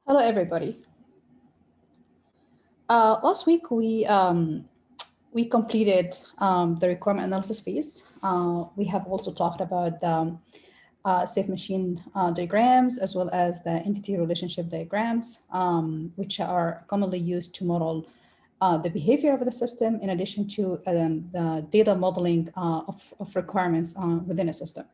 Hello, everybody. Last week we completed the requirement analysis phase. We have also talked about state machine diagrams as well as the entity relationship diagrams, which are commonly used to model the behavior of the system in addition to the data modeling of requirements within a system.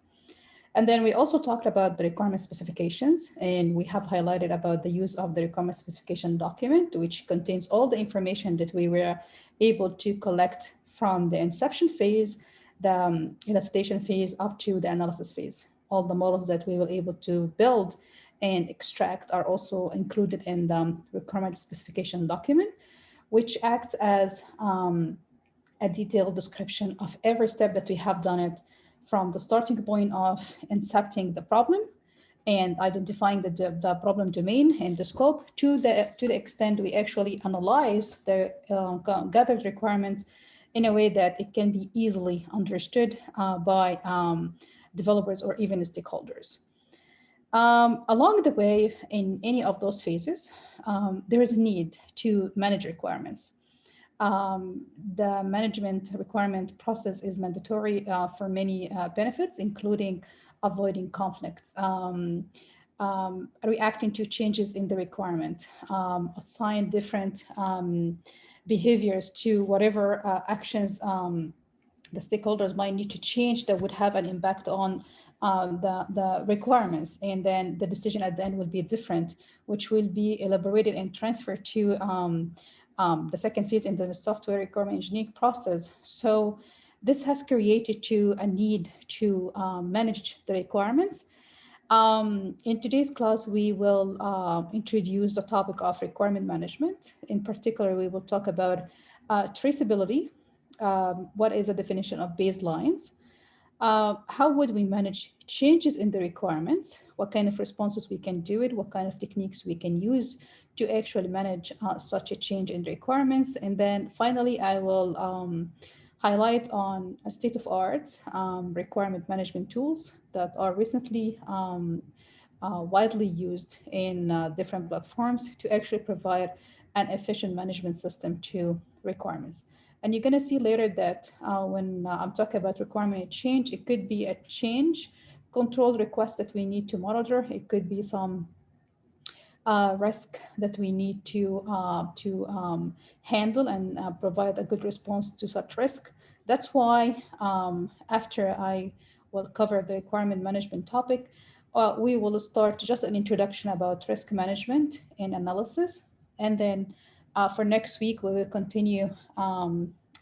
And then we also talked about the requirement specifications, and we have highlighted about the use of the requirement specification document, which contains all the information that we were able to collect from the inception phase, the elicitation phase, up to the analysis phase. All the models that we were able to build and extract are also included in the requirement specification document, which acts as a detailed description of every step that we have done it from the starting point of incepting the problem and identifying the problem domain and the scope to the extent we actually analyze the gathered requirements in a way that it can be easily understood by developers or even stakeholders. Along the way, in any of those phases, there is a need to manage requirements. The management requirement process is mandatory for many benefits, including avoiding conflicts, reacting to changes in the requirement, assign different behaviors to whatever actions the stakeholders might need to change that would have an impact on the requirements. And then the decision at the end will be different, which will be elaborated and transferred to the second phase in the software requirement engineering process. So this has created to a need to manage the requirements. In today's class, we will introduce the topic of requirement management. In particular, we will talk about traceability. What is the definition of baselines? How would we manage changes in the requirements? What kind of responses we can do it? What kind of techniques we can use to actually manage such a change in the requirements? And then finally, I will highlight on a state-of-art requirement management tools that are recently widely used in different platforms to actually provide an efficient management system to requirements. And you're going to see later that when I'm talking about requirement change, it could be a change control request that we need to monitor. It could be some risk that we need to handle and provide a good response to such risk. That's why after I will cover the requirement management topic, we will start just an introduction about risk management and analysis. And then for next week, we will continue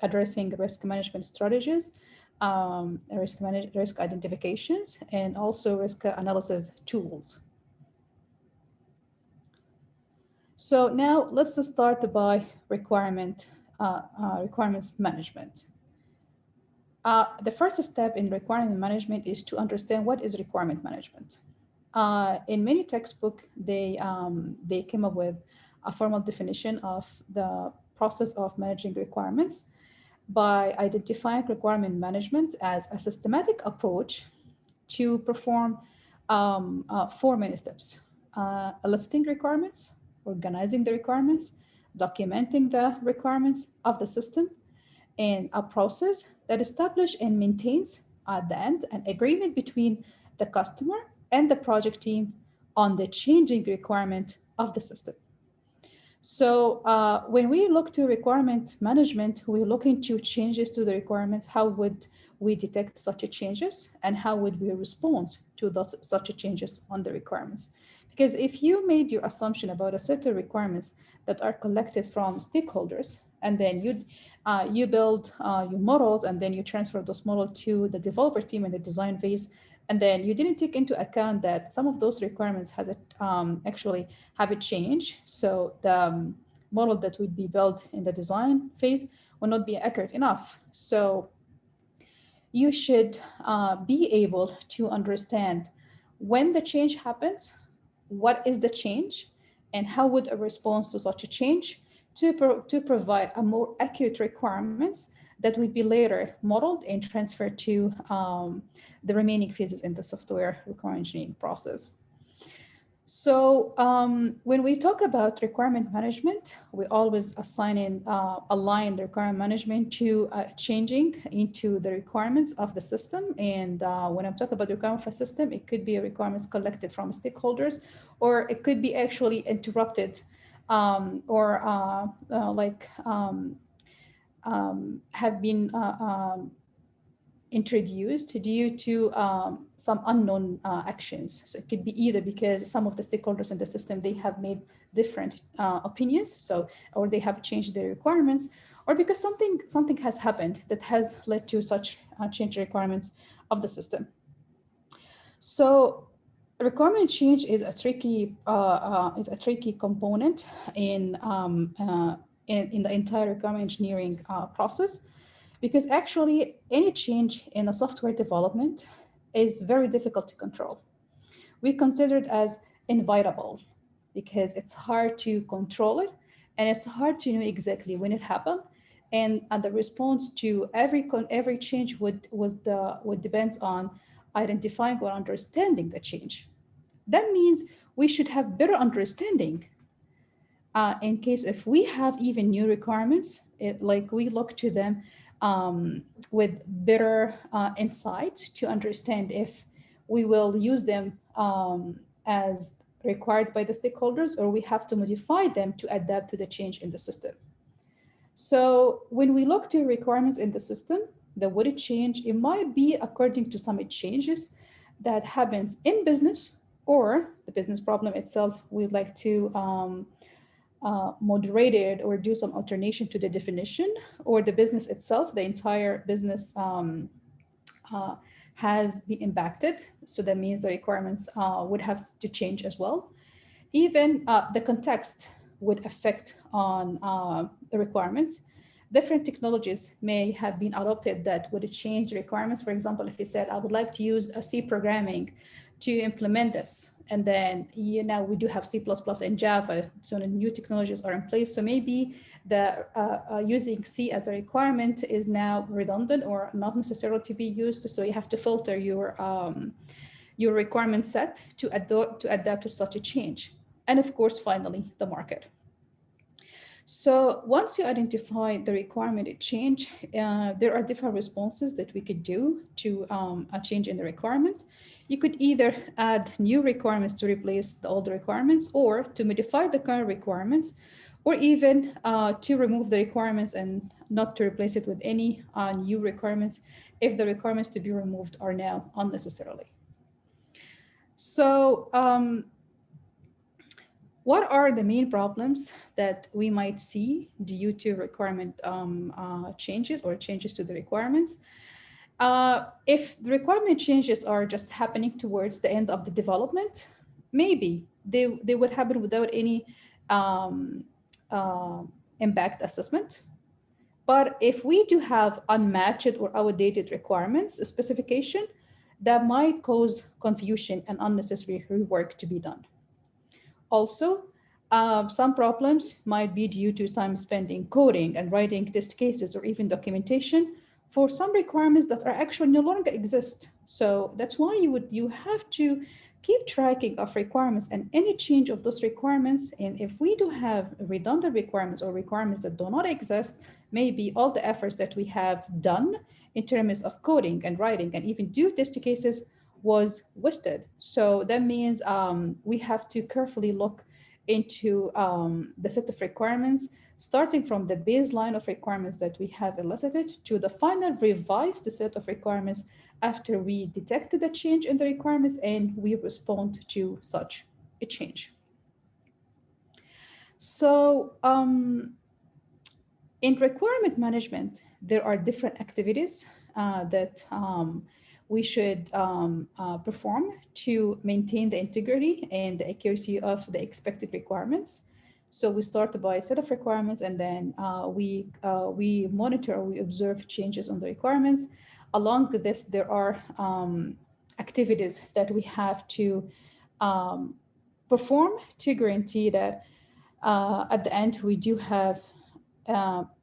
addressing risk management strategies, risk identifications, and also risk analysis tools. So now let's start by requirements management. The first step in requirement management is to understand what is requirement management. In many textbooks, they came up with a formal definition of the process of managing requirements by identifying requirement management as a systematic approach to perform four main steps: eliciting requirements, organizing the requirements, documenting the requirements of the system, and a process that establishes and maintains at the end an agreement between the customer and the project team on the changing requirement of the system. So when we look to requirement management, we look into changes to the requirements. How would we detect such changes, and how would we respond to such changes on the requirements? Because if you made your assumption about a certain requirements that are collected from stakeholders, and then you build your models, and then you transfer those models to the developer team in the design phase, and then you didn't take into account that some of those requirements has actually have a change. So the model that would be built in the design phase will not be accurate enough. So you should be able to understand when the change happens, what is the change, and how would a response to such a change to provide a more accurate requirements that would be later modeled and transferred to the remaining phases in the software requirement engineering process. So when we talk about requirement management, we always align the requirement management to changing into the requirements of the system. And when I'm talking about the requirement of a system, it could be requirements collected from stakeholders, or it could be actually interrupted, or have been introduced due to some unknown actions. So it could be either because some of the stakeholders in the system, they have made different opinions, so, or they have changed their requirements, or because something has happened that has led to such change requirements of the system. So requirement change is a tricky component in the entire requirement engineering process, because actually any change in a software development is very difficult to control. We consider it as inevitable because it's hard to control it, and it's hard to know exactly when it happened, and the response to every change would depend on identifying or understanding the change. That means we should have better understanding in case if we have even new requirements, like we look to them with better insight to understand if we will use them as required by the stakeholders, or we have to modify them to adapt to the change in the system. So when we look to requirements in the system, the would it change, it might be according to some changes that happens in business, or the business problem itself. We'd like to moderate it or do some alternation to the definition, or the business itself, the entire business has been impacted. So that means the requirements would have to change as well. Even the context would affect on the requirements. Different technologies may have been adopted that would change requirements. For example, if you said, I would like to use a C programming to implement this, and then we do have C++ and Java, so the new technologies are in place. So maybe the using C as a requirement is now redundant or not necessarily to be used. So you have to filter your requirement set to adapt to such a change. And of course, finally, the market. So once you identify the requirement change, there are different responses that we could do to a change in the requirement. You could either add new requirements to replace the old requirements, or to modify the current requirements, or even to remove the requirements and not to replace it with any new requirements if the requirements to be removed are now unnecessarily. So what are the main problems that we might see due to requirement changes or changes to the requirements? If the requirement changes are just happening towards the end of the development, maybe they would happen without any impact assessment. But if we do have unmatched or outdated requirements, a specification, that might cause confusion and unnecessary rework to be done. Also, some problems might be due to time spent in coding and writing test cases or even documentation for some requirements that are actually no longer exist. So that's why you have to keep tracking of requirements and any change of those requirements. And if we do have redundant requirements or requirements that do not exist, maybe all the efforts that we have done in terms of coding and writing and even do test cases was wasted. So that means we have to carefully look into the set of requirements, starting from the baseline of requirements that we have elicited to the final revised set of requirements after we detected the change in the requirements and we respond to such a change. So in requirement management, there are different activities that we should perform to maintain the integrity and the accuracy of the expected requirements. So we start by a set of requirements, and then we monitor, we observe changes on the requirements. Along with this, there are activities that we have to perform to guarantee that at the end we do have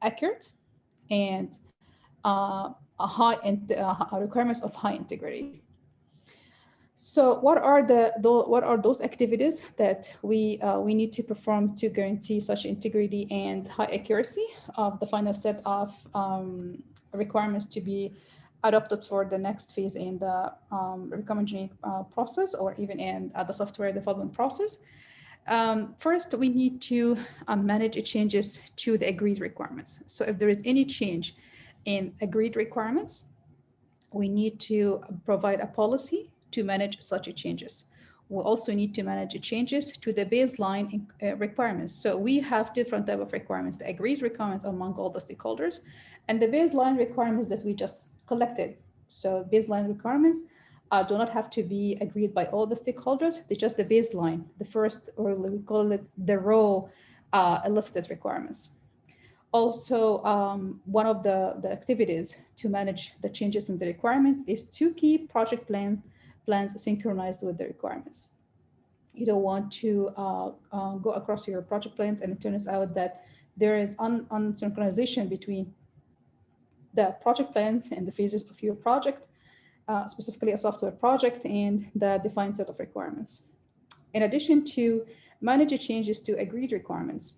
accurate and requirements of high integrity. So what are those activities that we need to perform to guarantee such integrity and high accuracy of the final set of requirements to be adopted for the next phase in the requirement engineering process, or even in the software development process? First, we need to manage changes to the agreed requirements. So if there is any change in agreed requirements, we need to provide a policy to manage such changes. We also need to manage changes to the baseline requirements. So we have different type of requirements: the agreed requirements among all the stakeholders, and the baseline requirements that we just collected. So baseline requirements do not have to be agreed by all the stakeholders. They're just the baseline, the first, or we call it the raw elicited requirements. Also, one of the activities to manage the changes in the requirements is to keep project plans synchronized with the requirements. You don't want to go across your project plans and it turns out that there is unsynchronization between the project plans and the phases of your project, specifically a software project, and the defined set of requirements. In addition to manage changes to agreed requirements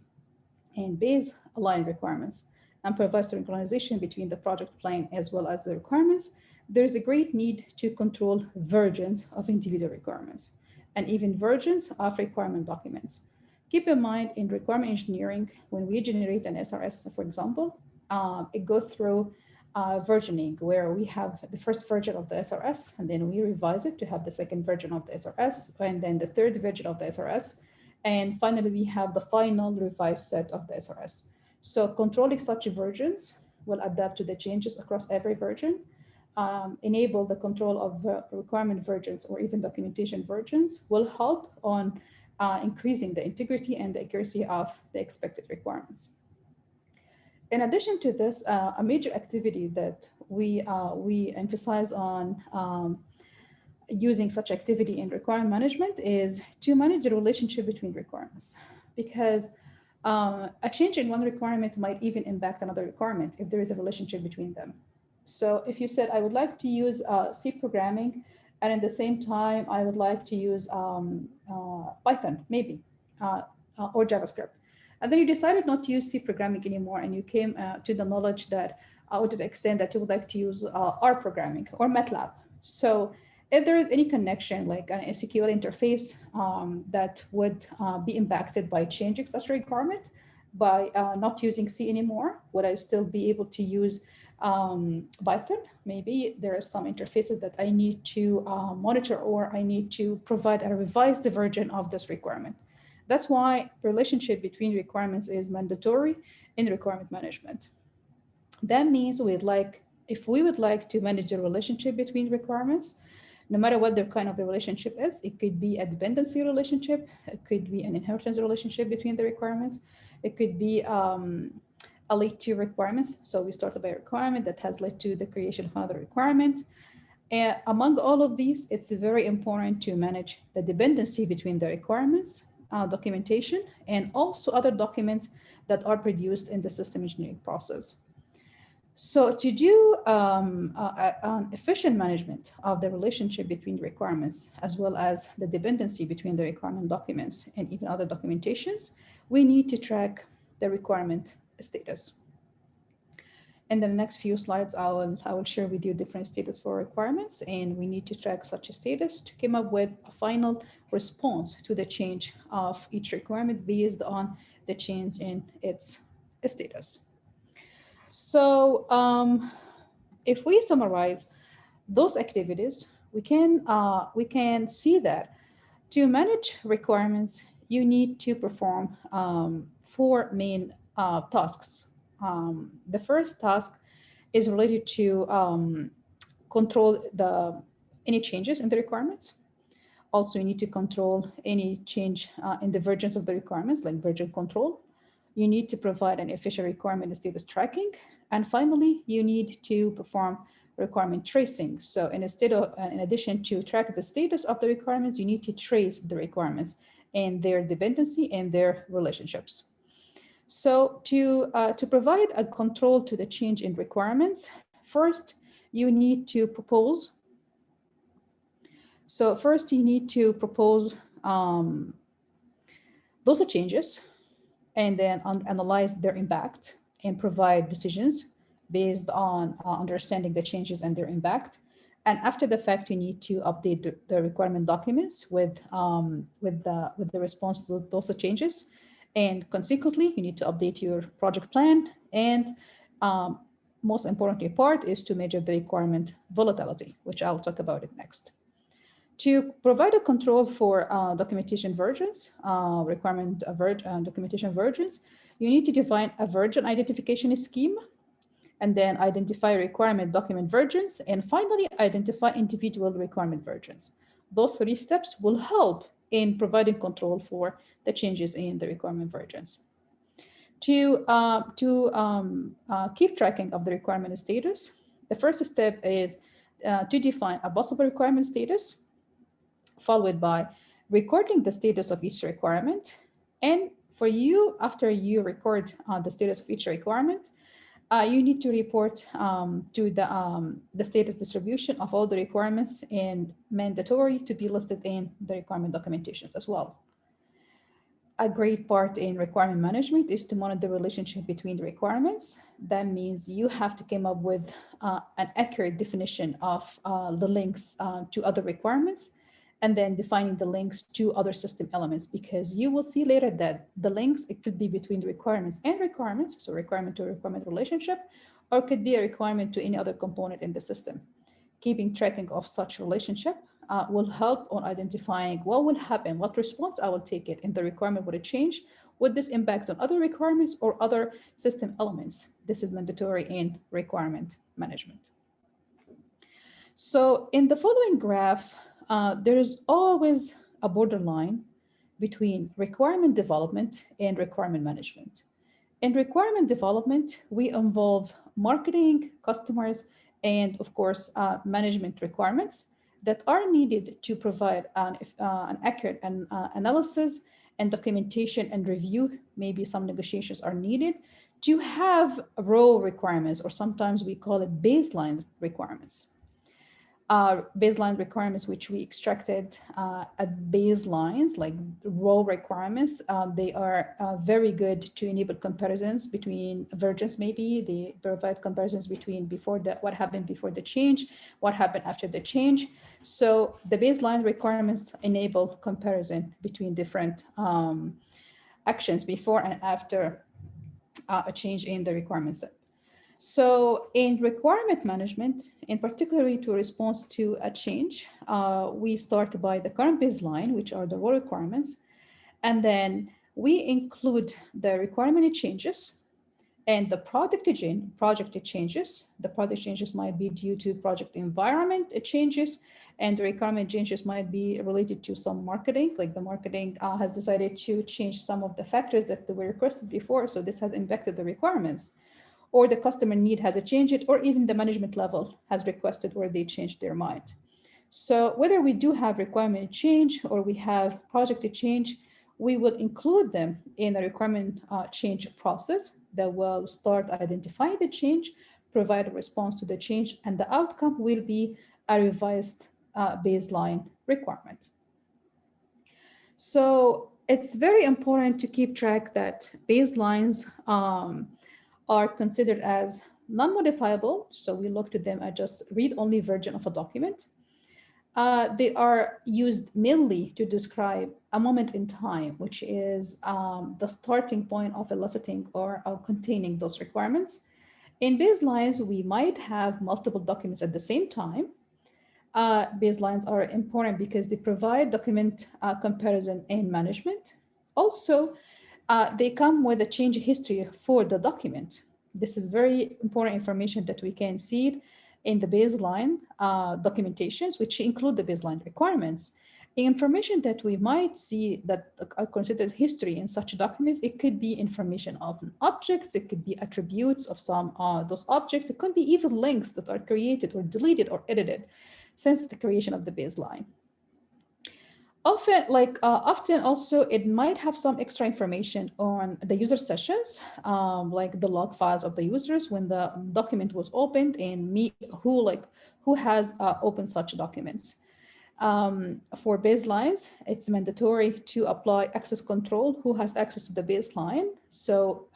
and baseline requirements and provide synchronization between the project plan as well as the requirements, there's a great need to control versions of individual requirements and even versions of requirement documents. Keep in mind, in requirement engineering, when we generate an SRS, for example, it goes through versioning, where we have the first version of the SRS, and then we revise it to have the second version of the SRS, and then the third version of the SRS. And finally, we have the final revised set of the SRS. So controlling such versions will adapt to the changes across every version, enable the control of requirement versions or even documentation versions, will help on increasing the integrity and the accuracy of the expected requirements. In addition to this, a major activity that we emphasize on using such activity in requirement management is to manage the relationship between requirements, because a change in one requirement might even impact another requirement if there is a relationship between them. So if you said, I would like to use C programming, and at the same time, I would like to use Python, maybe, or JavaScript. And then you decided not to use C programming anymore, and you came to the knowledge that, or to the extent that you would like to use R programming or MATLAB. So if there is any connection, like an SQL interface that would be impacted by changing such a requirement, by not using C anymore, would I still be able to use Python? Maybe there are some interfaces that I need to monitor, or I need to provide a revised version of this requirement. That's why relationship between requirements is mandatory in requirement management. That means if we would like to manage the relationship between requirements, no matter what the kind of the relationship is, it could be a dependency relationship, it could be an inheritance relationship between the requirements, it could be a lead to requirements. So we started by a requirement that has led to the creation of another requirement. And among all of these, it's very important to manage the dependency between the requirements, documentation, and also other documents that are produced in the system engineering process. So to do an efficient management of the relationship between requirements, as well as the dependency between the requirement documents and even other documentations, we need to track the requirement status. In the next few slides, I will share with you different status for requirements, and we need to track such a status to come up with a final response to the change of each requirement based on the change in its status. So if we summarize those activities, we can see that to manage requirements, you need to perform 4 main tasks. The first task is related to control any changes in the requirements. Also, you need to control any change in the versions of the requirements, like version control. You need to provide an efficient requirement status tracking. And finally, you need to perform requirement tracing. So in addition to track the status of the requirements, you need to trace the requirements and their dependency and their relationships. So to provide a control to the change in requirements, first, you need to propose So first you need to propose those changes and then analyze their impact and provide decisions based on understanding the changes and their impact. And after the fact, you need to update the requirement documents with the response to those changes. And consequently, you need to update your project plan. And um, most importantly part is to measure the requirement volatility, which I'll talk about it next. To provide a control for documentation versions, documentation versions, you need to define a version identification scheme and then identify requirement document versions, and finally identify individual requirement versions. Those 3 steps will help in providing control for the changes in the requirement versions. To keep tracking of the requirement status, the first step is to define a possible requirement status, followed by recording the status of each requirement. And for you, after you record the status of each requirement, you need to report to the status distribution of all the requirements and mandatory to be listed in the requirement documentations as well. A great part in requirement management is to monitor the relationship between the requirements. That means you have to come up with an accurate definition of the links to other requirements, and then defining the links to other system elements, because you will see later that the links, it could be between the requirements and requirements, so requirement to requirement relationship, or it could be a requirement to any other component in the system. Keeping tracking of such relationship will help on identifying what will happen, what response I will take it, and the requirement would change. Would this impact on other requirements or other system elements? This is mandatory in requirement management. So in the following graph, there is always a borderline between requirement development and requirement management. In requirement development, we involve marketing, customers, and of course, management requirements that are needed to provide an accurate analysis and documentation and review. Maybe some negotiations are needed to have raw requirements, or sometimes we call it baseline requirements. Baseline requirements, which we extracted at baselines, like raw requirements. They are very good to enable comparisons between versions. Maybe they provide comparisons between what happened before the change, what happened after the change. So the baseline requirements enable comparison between different actions before and after a change in the requirement set. So in requirement management, in particularly to response to a change, we start by the current baseline, which are the raw requirements. And then we include the requirement changes and the project changes. The project changes might be due to project environment changes, and the requirement changes might be related to some marketing, like the marketing has decided to change some of the factors that were requested before. So this has impacted the requirements. Or the customer need has changed, or even the management level has requested or they changed their mind. So whether we do have requirement change or we have project change, we will include them in a requirement change process that will start identifying the change, provide a response to the change, and the outcome will be a revised baseline requirement. So it's very important to keep track that baselines are considered as non-modifiable. So we look to them as just read-only version of a document. They are used mainly to describe a moment in time, which is the starting point of eliciting or containing those requirements. In baselines, we might have multiple documents at the same time. Baselines are important because they provide document comparison and management. Also, they come with a change history for the document. This is very important information that we can see in the baseline documentations, which include the baseline requirements. The information that we might see that are considered history in such documents, it could be information of objects, it could be attributes of some those objects, it could be even links that are created or deleted or edited since the creation of the baseline. Often also it might have some extra information on the user sessions, like the log files of the users when the document was opened and who has opened such documents. For baselines, it's mandatory to apply access control who has access to the baseline. So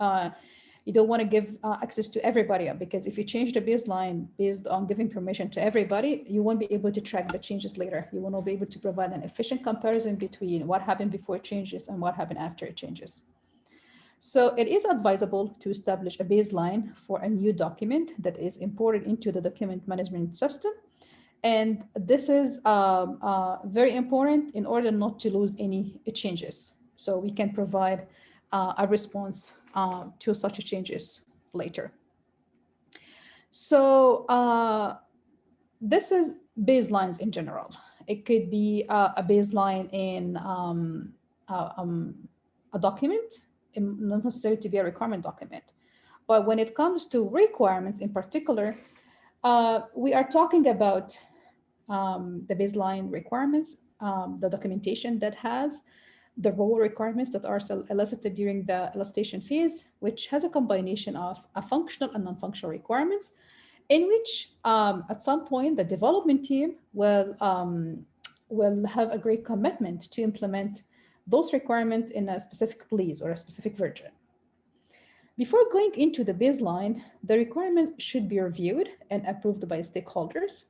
you don't want to give access to everybody, because if you change the baseline based on giving permission to everybody, you won't be able to track the changes later. You won't be able to provide an efficient comparison between what happened before it changes and what happened after it changes. So it is advisable to establish a baseline for a new document that is imported into the document management system. And this is very important in order not to lose any changes. So we can provide a response to such changes later. So this is baselines in general. It could be a baseline in a document, not necessarily to be a requirement document. But when it comes to requirements in particular, we are talking about the baseline requirements, the documentation that has the role requirements that are elicited during the elicitation phase, which has a combination of a functional and non-functional requirements, in which at some point the development team will have a great commitment to implement those requirements in a specific release or a specific version. Before going into the baseline, the requirements should be reviewed and approved by stakeholders.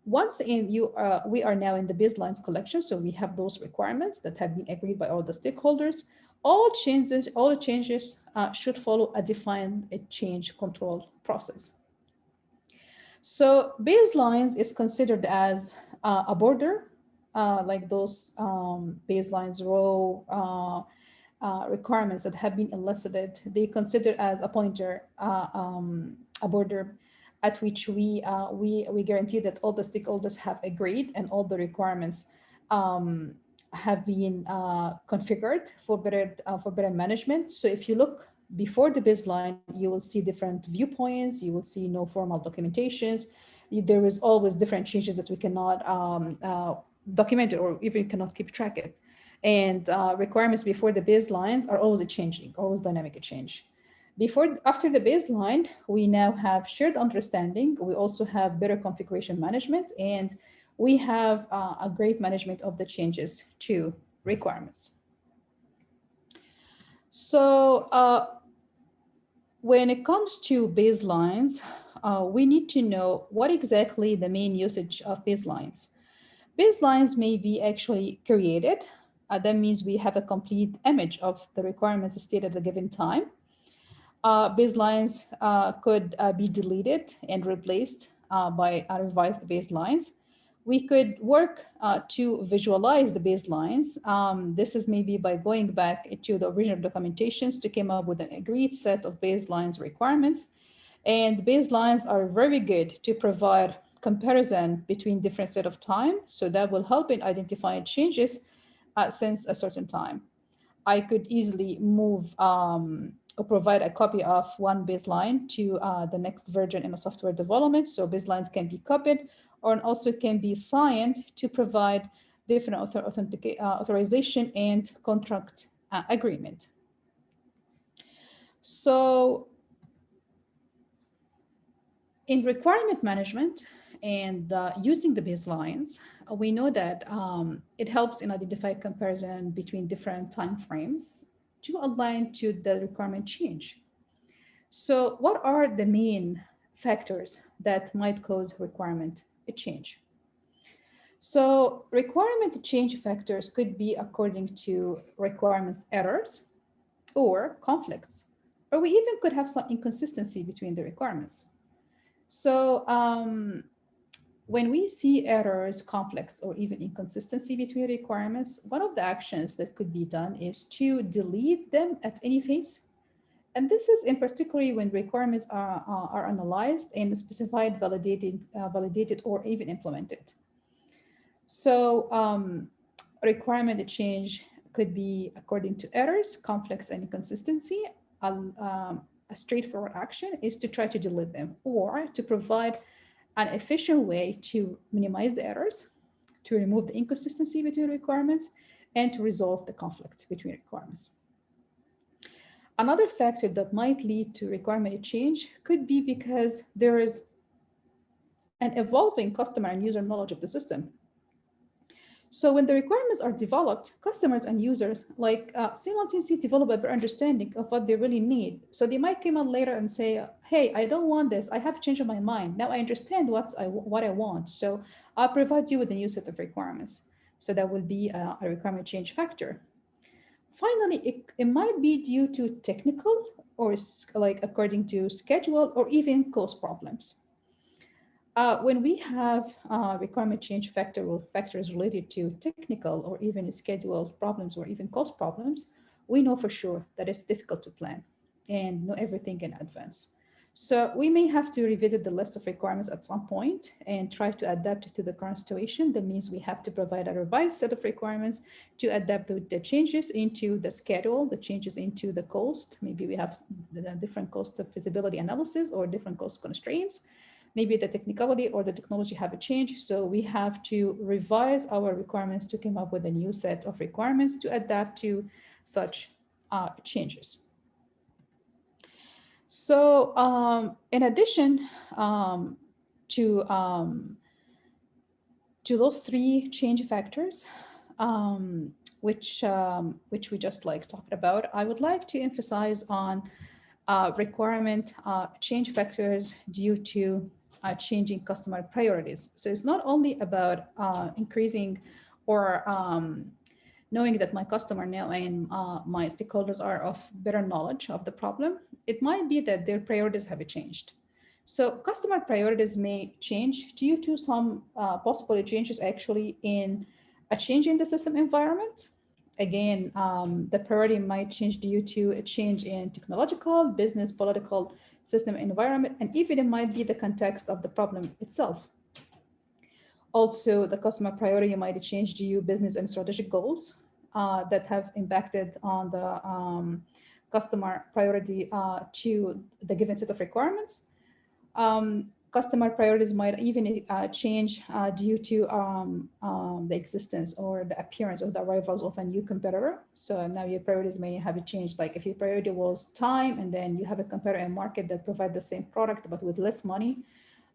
Once we are now in the baselines collection, so we have those requirements that have been agreed by all the stakeholders. All the changes should follow a defined change control process. So baselines is considered as a border, like those baselines row requirements that have been elicited. They consider as a pointer, a border at which we guarantee that all the stakeholders have agreed and all the requirements have been configured for better management. So if you look before the baseline, you will see different viewpoints. You will see no formal documentations. There is always different changes that we cannot document it or even cannot keep track of. And requirements before the baselines are always changing, always dynamic change. After the baseline, we now have shared understanding. We also have better configuration management, and we have a great management of the changes to requirements. So when it comes to baselines, we need to know what exactly the main usage of baselines. Baselines may be actually created. That means we have a complete image of the requirements stated at a given time. Baselines could be deleted and replaced by revised baselines. We could work to visualize the baselines. This is maybe by going back to the original documentations to come up with an agreed set of baselines requirements. And baselines are very good to provide comparison between different set of time. So that will help in identifying changes since a certain time. I could easily move or provide a copy of one baseline to the next version in a software development. So baselines can be copied or also can be signed to provide different authorization and contract agreement. So in requirement management and using the baselines, we know that it helps in identify comparison between different time frames to align to the requirement change. So what are the main factors that might cause requirement change? So requirement change factors could be according to requirements errors or conflicts, or we even could have some inconsistency between the requirements. So when we see errors, conflicts, or even inconsistency between requirements, one of the actions that could be done is to delete them at any phase. And this is in particular when requirements are analyzed and specified, validated, or even implemented. So requirement change could be according to errors, conflicts, and inconsistency. A straightforward action is to try to delete them or to provide an efficient way to minimize the errors, to remove the inconsistency between requirements, and to resolve the conflict between requirements. Another factor that might lead to requirement change could be because there is an evolving customer and user knowledge of the system. So when the requirements are developed, customers and users simultaneously develop a better understanding of what they really need. So they might come out later and say, "Hey, I don't want this. I have changed my mind. Now I understand what I want. So I'll provide you with a new set of requirements." So that will be a requirement change factor. Finally, it might be due to technical or according to schedule or even cost problems. When we have requirement change factors related to technical or even schedule problems or even cost problems, we know for sure that it's difficult to plan and know everything in advance. So we may have to revisit the list of requirements at some point and try to adapt it to the current situation. That means we have to provide a revised set of requirements to adapt the changes into the schedule, the changes into the cost. Maybe we have the different cost of feasibility analysis or different cost constraints. Maybe the technicality or the technology have a change. So we have to revise our requirements to come up with a new set of requirements to adapt to such changes. So in addition to those three change factors, which we just talked about, I would like to emphasize on requirement change factors due to changing customer priorities. So it's not only about increasing or knowing that my customer now and my stakeholders are of better knowledge of the problem. It might be that their priorities have changed. So customer priorities may change due to some possible changes actually in a change in the system environment. Again, the priority might change due to a change in technological, business, political, system environment, and even it might be the context of the problem itself. Also, the customer priority might change due to business and strategic goals that have impacted on the customer priority to the given set of requirements. Customer priorities might even change due to the existence or the appearance or the arrivals of a new competitor. So now your priorities may have changed. Like if your priority was time and then you have a competitor in market that provide the same product but with less money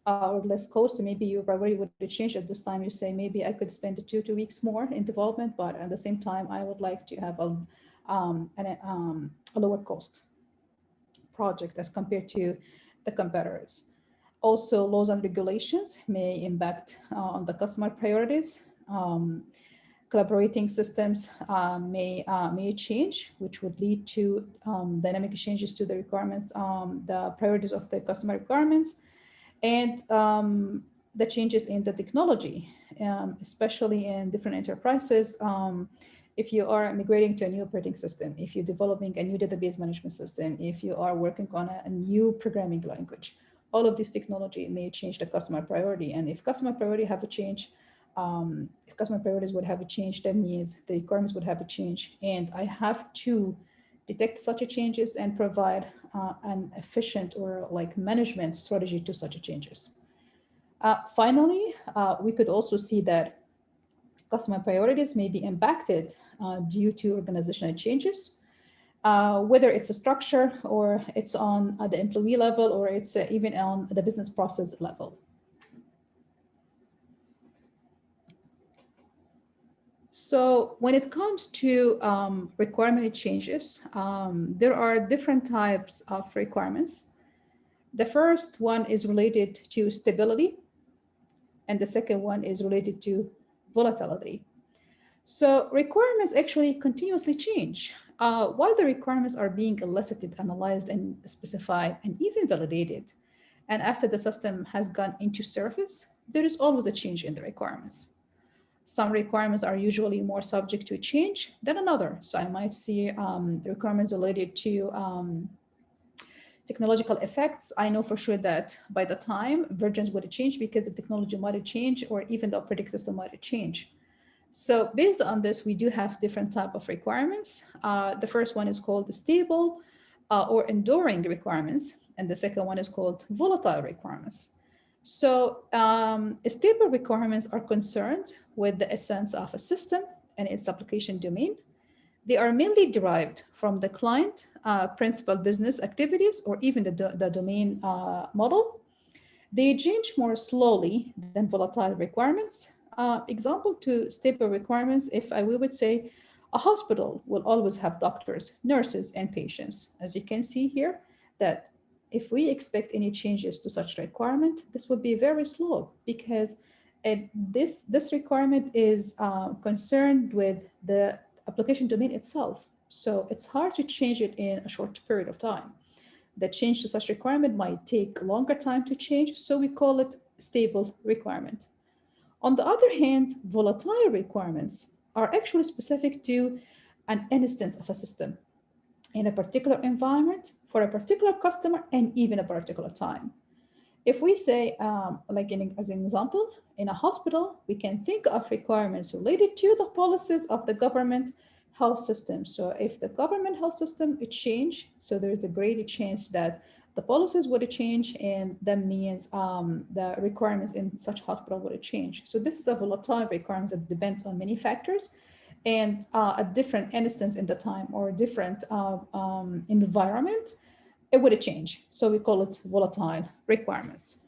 or less cost, maybe your priority would change. At this time you say, maybe I could spend 2 weeks more in development, but at the same time I would like to have a lower cost project as compared to the competitors. Also, laws and regulations may impact on the customer priorities. Collaborating systems may change, which would lead to dynamic changes to the requirements, the priorities of the customer requirements, and the changes in the technology, especially in different enterprises. If you are migrating to a new operating system, if you're developing a new database management system, if you are working on a new programming language, all of this technology may change the customer priority. And if customer priority have a change, if customer priorities would have a change, that means the requirements would have a change. And I have to detect such a changes and provide an efficient or management strategy to such a changes. Finally, we could also see that customer priorities may be impacted due to organizational changes, whether it's a structure or it's on the employee level or it's even on the business process level. So when it comes to requirement changes, there are different types of requirements. The first one is related to stability, and the second one is related to volatility. So requirements actually continuously change. While the requirements are being elicited, analyzed, and specified, and even validated, and after the system has gone into service, there is always a change in the requirements. Some requirements are usually more subject to change than another. So I might see requirements related to technological effects. I know for sure that by the time versions would change because the technology might change or even the operating system might change. So based on this, we do have different type of requirements. The first one is called stable or enduring requirements, and the second one is called volatile requirements. So stable requirements are concerned with the essence of a system and its application domain. They are mainly derived from the client, principal business activities, or even the domain model. They change more slowly than volatile requirements. Example to stable requirements, we would say a hospital will always have doctors, nurses, and patients. As you can see here, that if we expect any changes to such requirement, this would be very slow because this requirement is concerned with the application domain itself. So it's hard to change it in a short period of time. The change to such requirement might take longer time to change, so we call it stable requirement. On the other hand, volatile requirements are actually specific to an instance of a system in a particular environment for a particular customer and even a particular time. If we say, as an example, in a hospital, we can think of requirements related to the policies of the government health system. So if the government health system it change, so there is a great chance that the policies would change, and that means the requirements in such hospital would change. So this is a volatile requirement that depends on many factors, and a different instance in the time or different environment, it would change. So we call it volatile requirements.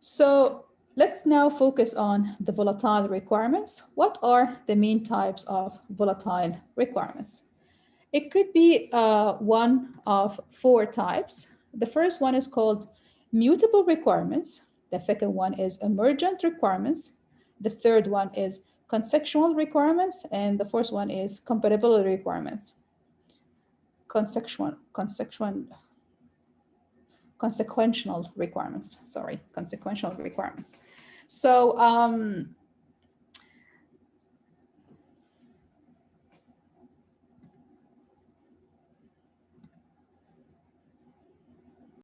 So let's now focus on the volatile requirements. What are the main types of volatile requirements? It could be one of four types. The first one is called mutable requirements. The second one is emergent requirements. The third one is consequential requirements. And the fourth one is compatibility requirements. Consequential requirements. So